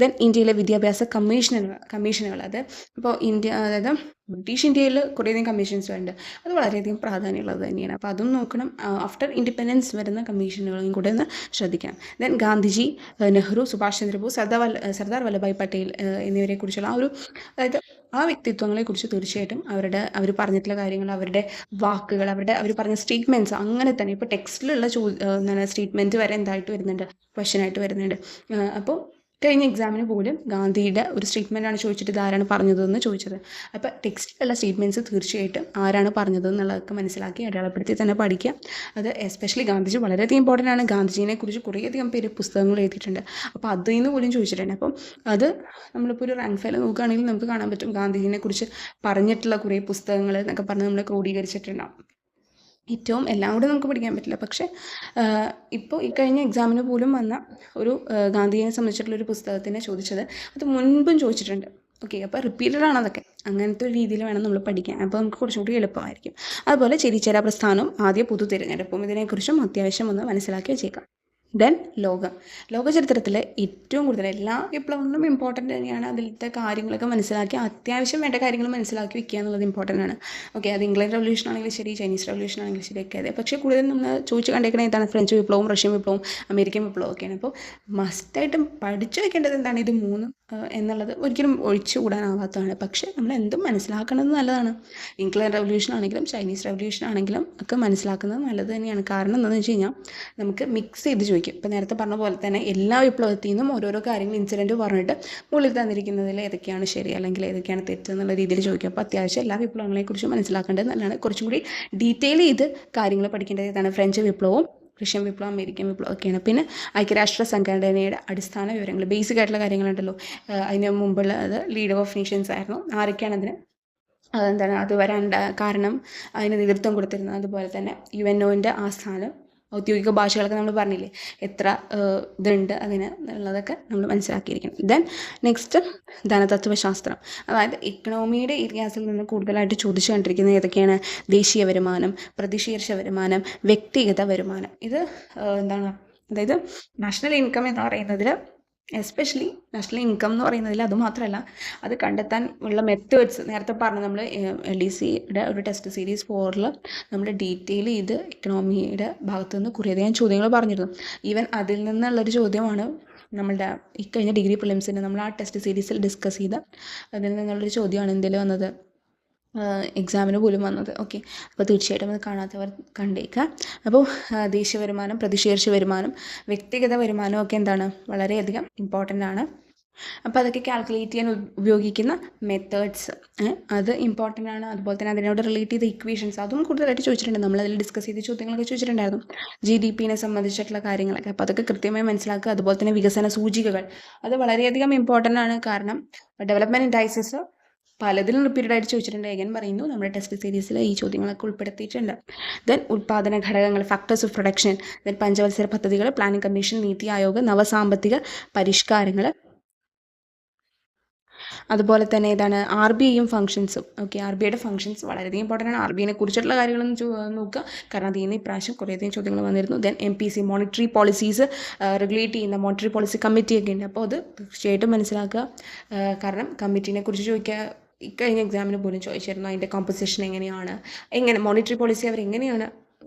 ദെൻ ഇന്ത്യയിലെ വിദ്യാഭ്യാസ കമ്മീഷനുകൾ, അത് ഇപ്പോൾ അതായത് ബ്രിട്ടീഷ് ഇന്ത്യയിൽ കുറേയധികം കമ്മീഷൻസ് ഉണ്ട്, അത് വളരെയധികം പ്രാധാന്യമുള്ളത് തന്നെയാണ്. അപ്പോൾ അതും നോക്കണം. ആഫ്റ്റർ ഇൻഡിപെൻഡൻസ് വരുന്ന കമ്മീഷനുകളും കൂടെ ഒന്ന് ശ്രദ്ധിക്കണം. ദെൻ ഗാന്ധിജി, നെഹ്റു, സുഭാഷ് ചന്ദ്രബോസ്, സർദാർ വല്ലഭായ് പട്ടേൽ എന്നിവരെ കുറിച്ചുള്ള അതായത് ആ വ്യക്തിത്വങ്ങളെക്കുറിച്ച് തീർച്ചയായിട്ടും അവർ പറഞ്ഞിട്ടുള്ള കാര്യങ്ങൾ, അവരുടെ വാക്കുകൾ, അവർ പറഞ്ഞ സ്റ്റേറ്റ്മെൻറ്റ്സ് അങ്ങനെ തന്നെ ഇപ്പോൾ ടെക്സ്റ്റിലുള്ള സ്റ്റേറ്റ്മെൻറ്റ് വരെ എന്തായിട്ട് വരുന്നുണ്ട്, ക്വസ്റ്റ്യനായിട്ട് വരുന്നുണ്ട്. അപ്പോൾ കഴിഞ്ഞ എക്സാമിന് പോലും ഗാന്ധിയുടെ ഒരു സ്റ്റേറ്റ്മെൻറ്റാണ് ചോദിച്ചിട്ട് ഇതാരാണ് പറഞ്ഞതെന്ന് ചോദിച്ചത്. അപ്പോൾ ടെക്സ്റ്റിലുള്ള സ്റ്റേറ്റ്മെൻറ്റ്സ് തീർച്ചയായിട്ടും ആരാണ് പറഞ്ഞതെന്നുള്ളതൊക്കെ മനസ്സിലാക്കി അടയാളപ്പെടുത്തി തന്നെ പഠിക്കുക. അത് എസ്പെഷ്യലി ഗാന്ധിജി വളരെയധികം ഇമ്പോർട്ടൻ്റ് ആണ്. ഗാന്ധിജിനെ കുറിച്ച് കുറേയധികം പേര് പുസ്തകങ്ങൾ എഴുതിയിട്ടുണ്ട്. അപ്പോൾ അതിൽ നിന്ന് പോലും ചോദിച്ചിട്ടുണ്ട്. അപ്പം അത് നമ്മളിപ്പോൾ ഒരു റാങ്ക് ഫയൽ നോക്കുകയാണെങ്കിൽ നമുക്ക് കാണാൻ പറ്റും ഗാന്ധിജിനെ കുറിച്ച് പറഞ്ഞിട്ടുള്ള കുറേ പുസ്തകങ്ങൾ എന്നൊക്കെ പറഞ്ഞ് നമ്മൾ ക്രോഡീകരിച്ചിട്ടുണ്ടാവും. ഏറ്റവും എല്ലാം കൂടെ നമുക്ക് പഠിക്കാൻ പറ്റില്ല. പക്ഷേ ഇപ്പോൾ ഈ കഴിഞ്ഞ എക്സാമിന് പോലും വന്ന ഒരു ഗാന്ധിജിയെ സംബന്ധിച്ചിട്ടുള്ളൊരു പുസ്തകത്തിനെ ചോദിച്ചത് അത് മുൻപും ചോദിച്ചിട്ടുണ്ട്. ഓക്കെ, അപ്പോൾ റിപ്പീറ്റഡ് ആണ് അതൊക്കെ. അങ്ങനത്തെ ഒരു രീതിയിൽ വേണം നമ്മൾ പഠിക്കാൻ. അപ്പോൾ നമുക്ക് കുറച്ചും കൂടി എളുപ്പമായിരിക്കും. അതുപോലെ ചേരിചേരാ പ്രസ്ഥാനവും ആദ്യ പൊതു തിരഞ്ഞെടുപ്പും ഇതിനെക്കുറിച്ചും അത്യാവശ്യം ഒന്ന് മനസ്സിലാക്കി വെച്ചേക്കാം. ദെൻ ലോക ചരിത്രത്തിൽ ഏറ്റവും കൂടുതൽ എല്ലാ വിപ്ലവങ്ങളും ഇമ്പോർട്ടൻ്റ് തന്നെയാണ്. അതിലത്തെ കാര്യങ്ങളൊക്കെ മനസ്സിലാക്കി അത്യാവശ്യം വേണ്ട കാര്യങ്ങൾ മനസ്സിലാക്കി വെക്കുക എന്നുള്ളത് ഇമ്പോർട്ടൻ്റ് ആണ്. ഓക്കെ, അത് ഇംഗ്ലണ്ട് റവല്യൂഷൻ ആണെങ്കിലും ശരി, ചൈനീസ് റവല്യൂഷൻ ആണെങ്കിലും ശരിയൊക്കെ അതെ. പക്ഷേ കൂടുതൽ നമ്മൾ ചോദിച്ച് കണ്ടേക്കണത് എന്താണ്, ഫ്രഞ്ച് വിപ്ലവവും റഷ്യൻ വിപ്ലവവും അമേരിക്കൻ വിപ്ലവവും ഒക്കെയാണ്. അപ്പോൾ മസ്റ്റായിട്ടും പഠിച്ചു വെക്കേണ്ടത് എന്താണ്, ഇത് മൂന്നും എന്നുള്ളത് ഒരിക്കലും ഒഴിച്ചുകൂടാനാവാത്തതാണ്. പക്ഷേ നമ്മൾ എന്തും മനസ്സിലാക്കുന്നത് നല്ലതാണ്. ഇംഗ്ലണ്ട് റവല്യൂഷൻ ആണെങ്കിലും ചൈനീസ് റവല്യൂഷൻ ആണെങ്കിലും ഒക്കെ മനസ്സിലാക്കുന്നത് നല്ലത് തന്നെയാണ്. കാരണം എന്താണെന്ന് വെച്ച് കഴിഞ്ഞാൽ നമുക്ക് മിക്സ് ചെയ്ത് ചോദിക്കും. ഇപ്പോൾ നേരത്തെ പറഞ്ഞ പോലെ തന്നെ എല്ലാ വിപ്ലവത്തിൽ നിന്നും ഓരോരോ കാര്യങ്ങൾ ഇൻസിഡൻറ്റ് പറഞ്ഞിട്ട് മുകളിൽ തന്നിരിക്കുന്നതിൽ ഏതൊക്കെയാണ് ശരി അല്ലെങ്കിൽ ഏതൊക്കെയാണ് തെറ്റ് എന്നുള്ള രീതിയിൽ ചോദിക്കും. അപ്പോൾ അത്യാവശ്യം എല്ലാ വിപ്ലവങ്ങളെക്കുറിച്ചും മനസ്സിലാക്കേണ്ടത് നല്ലതാണ്. കുറച്ചും കൂടി ഡീറ്റെയിൽ ചെയ്ത് കാര്യങ്ങൾ പഠിക്കേണ്ടത് ഇതാണ്. ഫ്രഞ്ച് വിപ്ലവവും റഷ്യൻ വിപ്ലവം അമേരിക്കൻ വിപ്ലവം ഒക്കെയാണ്. പിന്നെ ഐക്യരാഷ്ട്ര സംഘടനയുടെ അടിസ്ഥാന വിവരങ്ങൾ, ബേസിക് ആയിട്ടുള്ള കാര്യങ്ങളുണ്ടല്ലോ. അതിന് മുമ്പുള്ളത് ലീഗ് ഓഫ് നേഷൻസ് ആയിരുന്നു. ആരൊക്കെയാണ് അതിന് അതെന്താണ് അത് വരാൻ കാരണം അതിന് നേതൃത്വം കൊടുത്തിരുന്നത്. അതുപോലെ തന്നെ UNOൻ്റെ ആസ്ഥാനം ഔദ്യോഗിക ഭാഷകളൊക്കെ നമ്മൾ പറഞ്ഞില്ലേ എത്ര ഇതുണ്ട് അതിന് എന്നുള്ളതൊക്കെ നമ്മൾ മനസ്സിലാക്കിയിരിക്കണം. ദെൻ നെക്സ്റ്റ് ധനതത്വശാസ്ത്രം, അതായത് ഇക്കണോമിയുടെ ഏരിയാസിൽ നിന്ന് കൂടുതലായിട്ട് ചോദിച്ചു കണ്ടിരിക്കുന്നത് ഏതൊക്കെയാണ്? ദേശീയ വരുമാനം, പ്രതിശീർഷ വരുമാനം, വ്യക്തിഗത വരുമാനം. ഇത് എന്താണ്, അതായത് നാഷണൽ ഇൻകം എന്ന് പറയുന്നതിൽ, എസ്പെഷ്യലി നാഷണൽ ഇൻകം എന്ന് പറയുന്നതിൽ അതുമാത്രമല്ല അത് കണ്ടെത്താൻ ഉള്ള മെത്തേഡ്സ് നേരത്തെ പറഞ്ഞു. നമ്മൾ LDCയുടെ ഒരു ടെസ്റ്റ് സീരീസ് 4 നമ്മൾ ഡീറ്റെയിൽ ചെയ്ത് ഇക്കണോമിയുടെ ഭാഗത്തു നിന്ന് കുറേയധികം ചോദ്യങ്ങൾ പറഞ്ഞിരുന്നു. ഈവൻ അതിൽ നിന്നുള്ളൊരു ചോദ്യമാണ് നമ്മളുടെ ഇക്കഴിഞ്ഞ ഡിഗ്രി പ്രിലിംസിന് നമ്മൾ ആ ടെസ്റ്റ് സീരീസിൽ ഡിസ്കസ് ചെയ്ത അതിൽ നിന്നുള്ളൊരു ചോദ്യമാണ് എന്തിൽ വന്നത്, എക്സാമിന് പോലും വന്നത്. ഓക്കെ, അപ്പോൾ തീർച്ചയായിട്ടും അത് കാണാത്തവർ കണ്ടേക്കുക. അപ്പോൾ ദേശീയ വരുമാനം, പ്രതിശീർഷ വരുമാനം, വ്യക്തിഗത വരുമാനം ഒക്കെ എന്താണ്, വളരെയധികം ഇമ്പോർട്ടൻ്റ് ആണ്. അപ്പോൾ അതൊക്കെ കാൽക്കുലേറ്റ് ചെയ്യാൻ ഉപയോഗിക്കുന്ന മെത്തേഡ്സ് അത് ഇമ്പോർട്ടൻ്റ് ആണ്. അതുപോലെ തന്നെ അതിനോട് റിലേറ്റ് ചെയ്ത ഇക്വേഷൻസ് അതും കൂടുതലായിട്ട് ചോദിച്ചിട്ടുണ്ട്. നമ്മളതിൽ ഡിസ്കസ് ചെയ്ത ചോദ്യങ്ങളൊക്കെ ചോദിച്ചിട്ടുണ്ടായിരുന്നു, GDPനെ സംബന്ധിച്ചിട്ടുള്ള കാര്യങ്ങളൊക്കെ. അപ്പോൾ അതൊക്കെ കൃത്യമായി മനസ്സിലാക്കുക. അതുപോലെ തന്നെ വികസന സൂചികകൾ അത് വളരെയധികം ഇമ്പോർട്ടൻ്റ് ആണ്. കാരണം ഡെവലപ്മെൻറ്റ് ഇൻഡൈസസ് പലതിലും റിപ്പീറ്റഡ് ആയിട്ട് ചോദിച്ചിട്ടുണ്ട്. എങ്ങനെ പറയുന്നു, നമ്മുടെ ടെസ്റ്റ് സീരീസിൽ ഈ ചോദ്യങ്ങളൊക്കെ ഉൾപ്പെടുത്തിയിട്ടുണ്ട്. ദെൻ ഉൽപ്പാദന ഘടകങ്ങൾ, ഫാക്ടേഴ്സ് ഓഫ് പ്രൊഡക്ഷൻ, ദെൻ പഞ്ചവത്സര പദ്ധതികൾ, പ്ലാനിംഗ് കമ്മീഷൻ, നീതി ആയോഗ്, നവസാമ്പത്തിക പരിഷ്കാരങ്ങൾ, അതുപോലെ തന്നെ ഏതാണ് RBIയും ഫംഗ്ഷൻസും. ഓക്കെ, RBIയുടെ ഫംഗ്ഷൻസ് വളരെയധികം ഇമ്പോർട്ടൻ്റ് ആണ്. RBIനെ കുറിച്ചിട്ടുള്ള കാര്യങ്ങളൊന്നും നോക്കുക, കാരണം അതിൽ നിന്ന് ഇപ്രാവശ്യം കുറേയധികം ചോദ്യങ്ങൾ വന്നിരുന്നു. Then MPC, monetary policies regulate ചെയ്യുന്ന മോണിറ്ററി പോളിസി കമ്മിറ്റിയൊക്കെ ഉണ്ട്. അപ്പോൾ അത് തീർച്ചയായിട്ടും മനസ്സിലാക്കുക. കാരണം കമ്മിറ്റീനെ കുറിച്ച് ചോദിക്കുക ഇക്കഴിഞ്ഞ എക്സാമിന് പോലും ചോദിച്ചിരുന്നു. അതിൻ്റെ കോമ്പസിഷൻ എങ്ങനെയാണ്, മോണിറ്ററി പോളിസി അവരെങ്ങനെയാണ്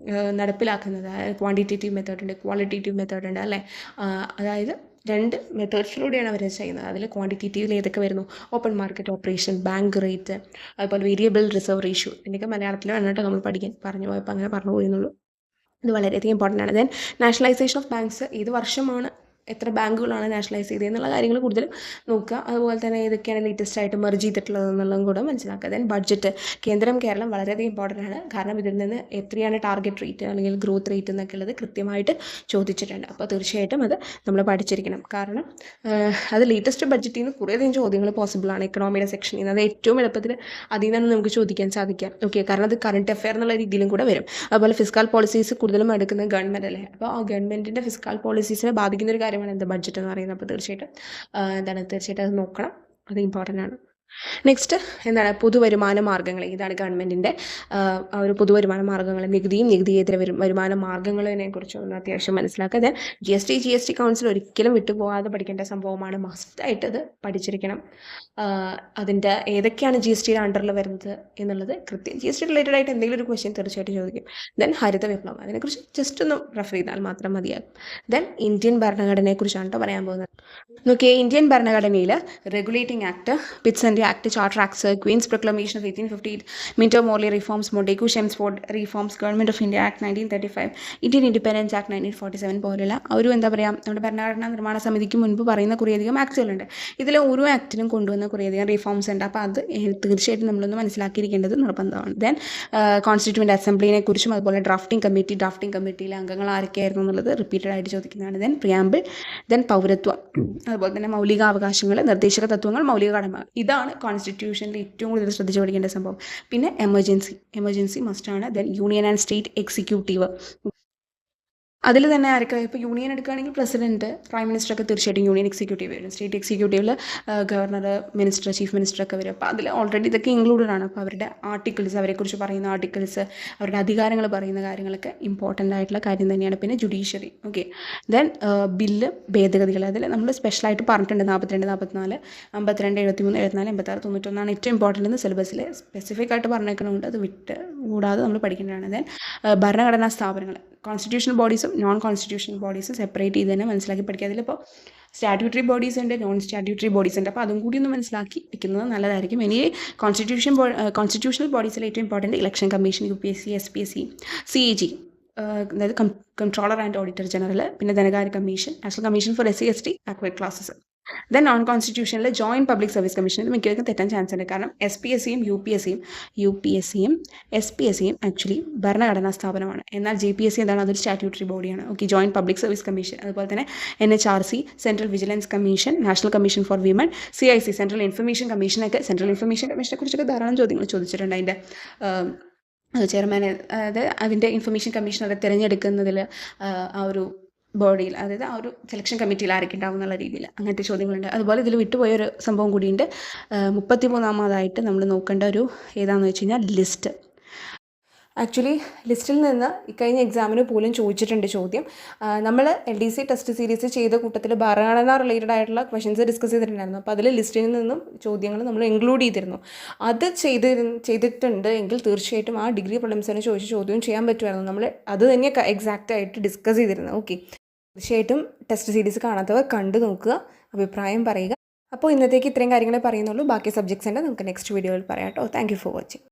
നടപ്പിലാക്കുന്നത്. ക്വാണ്ടിറ്റേറ്റീവ് മെത്തേഡ് ഉണ്ട്, ക്വാളിറ്റേറ്റീവ് മെത്തേഡ് ഉണ്ട് അല്ലേ. അതായത് 2 മെത്തേഡ്സിലൂടെയാണ് അവർ ചെയ്യുന്നത്. അതിൽ ക്വാണ്ടിറ്റേറ്റീവിൽ ഏതൊക്കെ വരുന്നു, open market operation, bank rate, അതുപോലെ വേരിയബിൾ റിസർവ് റേഷ്യോ. ഇതിൻ്റെയൊക്കെ മലയാളത്തിൽ വേണ്ടിയിട്ട് നമ്മൾ പഠിക്കാൻ പറഞ്ഞു പോയപ്പോൾ അങ്ങനെ പറഞ്ഞു പോയെന്നുള്ളൂ. ഇത് വളരെയധികം ഇമ്പോർട്ടൻ്റ് ആണ്. ദെൻ നാഷണലൈസേഷൻ ഓഫ് ബാങ്ക്സ്, ഏത് വർഷമാണ് എത്ര ബാങ്കുകളാണ് നാഷണലൈസ് ചെയ്തത് എന്നുള്ള കാര്യങ്ങൾ കൂടുതൽ നോക്കുക. അതുപോലെ തന്നെ ഏതൊക്കെയാണ് ലേറ്റസ്റ്റ് ആയിട്ട് മെർജ് ചെയ്തിട്ടുള്ളത് എന്നുള്ളതും കൂടെ മനസ്സിലാക്കുക. ദെൻ ബഡ്ജറ്റ്, കേന്ദ്രം കേരളം വളരെയധികം ഇമ്പോർട്ടൻ്റ് ആണ്. കാരണം ഇതിൽ നിന്ന് എത്രയാണ് ടാർഗറ്റ് റേറ്റ് അല്ലെങ്കിൽ ഗ്രോത്ത് റേറ്റ് എന്നൊക്കെ ഉള്ളത് കൃത്യമായിട്ട് ചോദിച്ചിട്ടുണ്ട്. അപ്പോൾ തീർച്ചയായിട്ടും അത് നമ്മൾ പഠിച്ചിരിക്കണം. കാരണം അത് ലേറ്റസ്റ്റ് ബഡ്ജറ്റിൽ നിന്ന് കുറേയധികം ചോദ്യങ്ങൾ പോസിബിളാണ് ഇക്കണോമിയുടെ സെക്ഷനിൽ നിന്ന്. അത് ഏറ്റവും എളുപ്പത്തിൽ അതിൽ നിന്നാണ് നമുക്ക് ചോദിക്കാൻ സാധിക്കാം. ഓക്കെ, കാരണം അത് കറണ്ട് അഫെയർ എന്നുള്ള രീതിയിലും കൂടെ വരും. അതുപോലെ ഫിസ്ക്കൽ പോളിസീസ് കൂടുതലും എടുക്കുന്നത് ഗവൺമെൻറ് അല്ലേ. അപ്പോൾ ആ ഗവൺമെൻറ്റിൻ്റെ ഫിസ്ക്കൽ പോളിസീസിനെ ബാധിക്കുന്ന ഒരു കാര്യമാണ് എന്ത് ബഡ്ജറ്റ് എന്ന് പറയുന്നത്. അപ്പോൾ തീർച്ചയായിട്ടും അത് നോക്കണം, അത് ഇമ്പോർട്ടൻ്റ് ആണ്. നെക്സ്റ്റ് എന്താണ്, പൊതുവരുമാന മാർഗ്ഗങ്ങൾ. ഇതാണ് ഗവൺമെൻറ്റിൻ്റെ ഒരു പൊതുവരുമാന മാർഗ്ഗങ്ങൾ, നികുതിയും നികുതിയേതര വരുമാന മാർഗ്ഗങ്ങളെ കുറിച്ച് ഒന്ന് അത്യാവശ്യം മനസ്സിലാക്കുക. GST കൗൺസിൽ ഒരിക്കലും വിട്ടുപോകാതെ പഠിക്കേണ്ട സംഭവമാണ്. മസ്റ്റായിട്ട് അത് പഠിച്ചിരിക്കണം. അതിൻ്റെ ഏതൊക്കെയാണ് GSTയുടെ അണ്ടറിൽ വരുന്നത് എന്നുള്ളത് കൃത്യം, GST റിലേറ്റഡ് ആയിട്ട് എന്തെങ്കിലും ഒരു ക്വസ്റ്റ്യൻ തീർച്ചയായിട്ടും ചോദിക്കും. ദെൻ ഹരിത വിപ്ലവം, അതിനെക്കുറിച്ച് ജസ്റ്റ് ഒന്ന് റെഫർ ചെയ്താൽ മാത്രം മതിയാകും. ദെൻ ഇന്ത്യൻ ഭരണഘടനയെക്കുറിച്ചാണ് പറയാൻ പോകുന്നത്. നോക്കിയേ, ഇന്ത്യൻ ഭരണഘടനയിൽ regulating act, Pitt's and act, charter acts, Queen's proclamation of 1858, Minto Morley reforms, Montagu Chelmsford reforms, government of India act 1935, Indian independence act 1947 പോലുള്ള ഒരു എന്താ പറയുക, നമ്മുടെ ഭരണഘടനാ നിർമ്മാണ സമിതിക്ക് മുൻപ് പറയുന്ന കുറേയധികം ആക്ടുകളുണ്ട്. ഇതിൽ ഓരോ ആക്ടിനും കൊണ്ടുവന്ന കുറേയധികം റിഫോംസ് ഉണ്ട്. അപ്പോൾ അത് തീർച്ചയായിട്ടും നമ്മളൊന്ന് മനസ്സിലാക്കിയിരിക്കേണ്ടത് നിർബന്ധമാണ്. ദെൻ കോൺസ്റ്റിറ്റ്യൂവൻ്റ് അസംബ്ലിനെ കുറിച്ചും അതുപോലെ ഡ്രാഫ്റ്റിംഗ് കമ്മിറ്റിയിലെ അംഗങ്ങൾ ആരൊക്കെയായിരുന്നു എന്നുള്ളത് റിപ്പീറ്റഡ് ആയിട്ട് ചോദിക്കുന്നതാണ്. ദെൻ പ്രിയാമ്പിൾ, ദെൻ പൗരത്വം, അതുപോലെ തന്നെ മൗലികാവകാശങ്ങൾ, നിർദ്ദേശക തത്വങ്ങൾ, മൗലിക കടമകൾ. ഇതാണ് കോൺസ്റ്റിറ്റ്യൂഷനിൽ ഏറ്റവും കൂടുതൽ ശ്രദ്ധിച്ചു പഠിക്കേണ്ട സംഭവം. പിന്നെ എമർജൻസി മസ്റ്റാണ്. Then union and state executive, അതിൽ തന്നെ ആരൊക്കെ, ഇപ്പോൾ യൂണിയൻ എടുക്കുകയാണെങ്കിൽ പ്രസിഡന്റ്, പ്രൈം മിനിസ്റ്റർ ഒക്കെ തീർച്ചയായിട്ടും യൂണിയൻ എക്സിക്യൂട്ടീവ് വരും. സ്റ്റേറ്റ് എക്സിക്യൂട്ടീവിൽ ഗവർണർ, മിനിസ്റ്റർ, ചീഫ് മിനിസ്റ്റർ ഒക്കെ വരും. അപ്പോൾ അതിൽ ഓൾറെഡി ഇതൊക്കെ ഇൻക്ലൂഡഡ് ആണ്. അപ്പോൾ അവരുടെ ആർട്ടിക്കിൾസ്, അവരെക്കുറിച്ച് പറയുന്ന ആർട്ടിക്കിൾസ്, അവരുടെ അധികാരങ്ങൾ പറയുന്ന കാര്യങ്ങളൊക്കെ ഇമ്പോർട്ടൻ്റ് ആയിട്ടുള്ള കാര്യം തന്നെയാണ്. പിന്നെ ജുഡീഷ്യറി. ഓക്കെ, ദെൻ ബില്ല്, ഭേദഗതികൾ, അതിൽ നമ്മൾ സ്പെഷ്യലായിട്ട് പറഞ്ഞിട്ടുണ്ട് 42, 44, 52, 73, 74, 86, 91 ഏറ്റവും ഇമ്പോർട്ടൻ്റ് എന്ന് സിലബസിൽ സ്പെസിഫിക് ആയിട്ട് പറഞ്ഞേക്കണമുണ്ട്. അത് കൂടാതെ നമ്മൾ പഠിക്കേണ്ടതാണ്. ദെൻ ഭരണഘടനാ സ്ഥാപനങ്ങൾ, കോൺസ്റ്റിറ്റ്യൂഷണൽ ബോഡീസും നോൺ കോൺസ്റ്റിറ്റ്യൂഷണൽ ബോഡീസും സെപ്പറേറ്റ് ചെയ്ത് തന്നെ മനസ്സിലാക്കി പഠിക്കുക. അതിലിപ്പോൾ സ്റ്റാറ്റ്യൂട്ടറി ബോഡീസ് ഉണ്ട്, നോൺ സ്റ്റാറ്റ്യൂട്ടറി ബോഡീസ് ഉണ്ട്. അപ്പോൾ അതും കൂടി ഒന്ന് മനസ്സിലാക്കി വെക്കുന്നത് നല്ലതായിരിക്കും. ഇനി കോൺസ്റ്റിറ്റ്യൂഷണൽ ബോഡീസിൽ ഏറ്റവും important election commission, UPSC, SPSC, CAG, അതായത് കൺട്രോളർ ആൻഡ് ഓഡിറ്റർ ജനറൽ, പിന്നെ ധനകാര്യ commission, national commission for SC ST backward classes. Then non കോൺസ്റ്റിറ്റ്യൂഷനിൽ ജോയിൻറ്റ് പബ്ലിക് സർവീസ് കമ്മീഷൻ മിക്കവർക്കും തെറ്റാൻ ചാൻസ് ഉണ്ട്. കാരണം SPSCയും UPSCയും SPSCയും ആക്ച്വലി ഭരണഘടനാ സ്ഥാപനമാണ്. എന്നാൽ JPSC എന്താണ്? അതൊരു സ്റ്റാറ്റ്യൂട്ടറി ബോഡിയാണ്. Okay, joint public service commission. അതുപോലെ തന്നെ NHRC, central vigilance commission, national commission for women, CIC, central information കമ്മീഷനൊക്കെ. സെൻട്രൽ ഇൻഫർമേഷൻ കമ്മീഷനെ കുറിച്ചൊക്കെ ധാരാളം ചോദ്യങ്ങൾ ചോദിച്ചിട്ടുണ്ട്. അതിൻ്റെ ചെയർമാൻ, അതായത് അതിൻ്റെ ഇൻഫർമേഷൻ കമ്മീഷണറെ തിരഞ്ഞെടുക്കുന്നതിൽ ആ ഒരു ബോഡിയിൽ, അതായത് ആ ഒരു സെലക്ഷൻ കമ്മിറ്റിയിൽ ആരൊക്കെ ഉണ്ടാവും എന്നുള്ള രീതിയിൽ അങ്ങനത്തെ ചോദ്യങ്ങളുണ്ട്. അതുപോലെ ഇതിൽ വിട്ടുപോയൊരു സംഭവം കൂടിയുണ്ട്. 33-ാമതായിട്ട് നമ്മൾ നോക്കേണ്ട ഒരു ഏതാണെന്ന് വെച്ച് കഴിഞ്ഞാൽ ലിസ്റ്റ്. ആക്ച്വലി ലിസ്റ്റിൽ നിന്ന് ഇക്കഴിഞ്ഞ എക്സാമിന് പോലും ചോദിച്ചിട്ടുണ്ട് ചോദ്യം. നമ്മൾ LDC ടെസ്റ്റ് സീരീസ് ചെയ്ത കൂട്ടത്തിൽ ഭരണഘടന റിലേറ്റഡ് ആയിട്ടുള്ള ക്വസ്റ്റ്യൻസ് ഡിസ്കസ് ചെയ്തിട്ടുണ്ടായിരുന്നു. അപ്പോൾ അതിൽ ലിസ്റ്റിൽ നിന്നും ചോദ്യങ്ങൾ നമ്മൾ ഇൻക്ലൂഡ് ചെയ്തിരുന്നു. അത് ചെയ്തിട്ടുണ്ട് എങ്കിൽ തീർച്ചയായിട്ടും ആ ഡിഗ്രി പ്രിലിംസിന് ചോദിച്ച ചോദ്യവും ചെയ്യാൻ പറ്റുമായിരുന്നു. നമ്മൾ അത് തന്നെ എക്സാക്റ്റ് ആയിട്ട് ഡിസ്കസ് ചെയ്തിരുന്നു. ഓക്കെ, തീർച്ചയായിട്ടും ടെസ്റ്റ് സീരീസ് കാണാത്തവർ കണ്ടു നോക്കുക, അഭിപ്രായം പറയുക. അപ്പോൾ ഇന്നത്തേക്ക് ഇത്രയും കാര്യങ്ങളെ പറയുന്നുള്ളൂ. ബാക്കി സബ്ജക്ട്സിൻ്റെ നമുക്ക് നെക്സ്റ്റ് വീഡിയോയിൽ പറയാം കേട്ടോ. Thank you for watching.